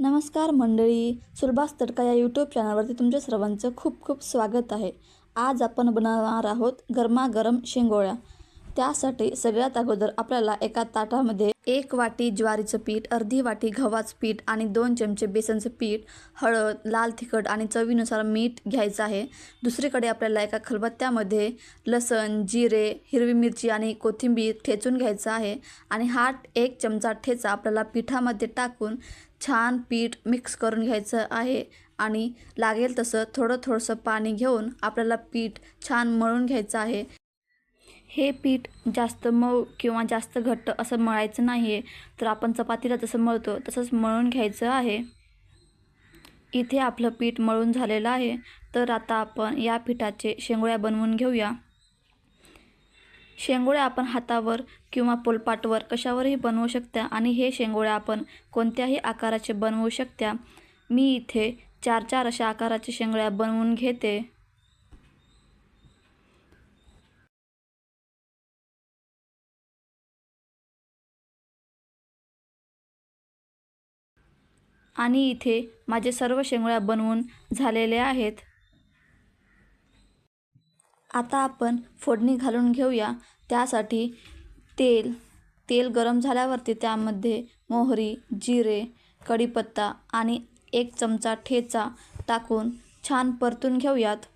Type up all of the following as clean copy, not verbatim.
नमस्कार मंडळी, सुलभाच तडका या यूट्यूब चॅनलवरती तुमच्या सर्वांचं खूप खूप स्वागत आहे। आज आपण बनवणार आहोत गरमागरम शेंगोळ्या। त्यासाठी सगळ्यात अगोदर आपल्याला एका ताटामध्ये 1 वाटी ज्वारीचं पीठ, अर्धी वाटी गव्हाचं पीठ आणि 2 चमचे बेसनचं पीठ, हळद, लाल तिखट आणि चवीनुसार मीठ घ्यायचं आहे। दुसरीकडे आपल्याला एका खलबत्त्यामध्ये लसण, जिरे, हिरवी मिरची आणि कोथिंबीर ठेचून घ्यायचं आहे आणि हा 1 चमचा ठेचा आपल्याला पिठामध्ये टाकून छान पीठ मिक्स करून घ्यायचं आहे आणि लागेल तसं थोडंसं पाणी घेऊन आपल्याला पीठ छान मळून घ्यायचं आहे। हे पीठ जास्त मऊ किंवा जास्त घट्ट असं मळायचं नाही आहे, तर आपण चपातीला जसं मळतो तसंच मळून घ्यायचं आहे। इथे आपलं पीठ मळून झालेलं आहे, तर आता आपण या पिठाचे शेंगोळ्या बनवून घेऊया। शेंगोळ्या आपण हातावर किंवा पोलपाटवर कशावरही बनवू शकता आणि हे शेंगोळ्या आपण कोणत्याही आकाराचे बनवू शकता। मी इथे 4 अशा आकाराचे शेंगोळ्या बनवून घेते। आणि इथे माझे सर्व शेंगोळ्या बनवून झालेले आहेत। आता आपण फोडणी घालून घेऊया। त्यासाठी तेल गरम झाल्यावरती त्यामध्ये मोहरी, जिरे, कढीपत्ता आणि 1 चमचा ठेचा टाकून छान परतून घेऊयात।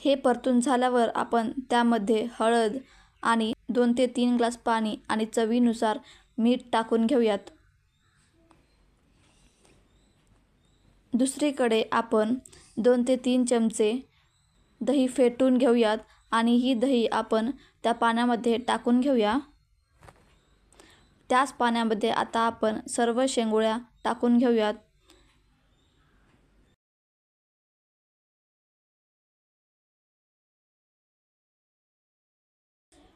हे परतून झाल्यावर आपण त्यामध्ये हळद आणि 2 ते 3 ग्लास पाणी आणि चवीनुसार मीठ टाकून घेऊयात। दुसरीकडे आपण 2 ते 3 चमचे दही फेटून घेऊयात आणि ही दही आपण त्या पाण्यामध्ये टाकून घेऊया। त्याच पाण्यामध्ये आता आपण सर्व शेंगोळ्या टाकून घेऊयात।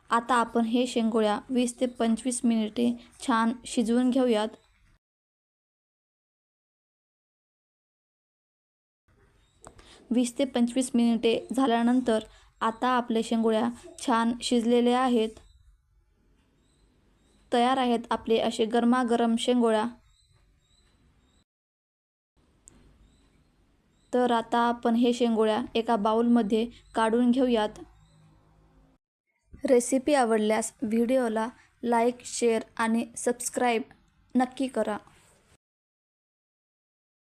आता आपण हे शेंगोळ्या 20 ते 25 मिनिटे छान शिजवून घेऊयात। 20 ते 25 मिनिटे झाल्यानंतर आता आपले शेंगोळ्या छान शिजलेले आहेत। तयार आहेत आपले असे गरमागरम शेंगोळ्या। तर आता आपण हे शेंगोळ्या एका बाउलमध्ये काढून घेऊयात। रेसिपी आवडल्यास व्हिडिओला लाईक, शेअर आणि सबस्क्राईब नक्की करा।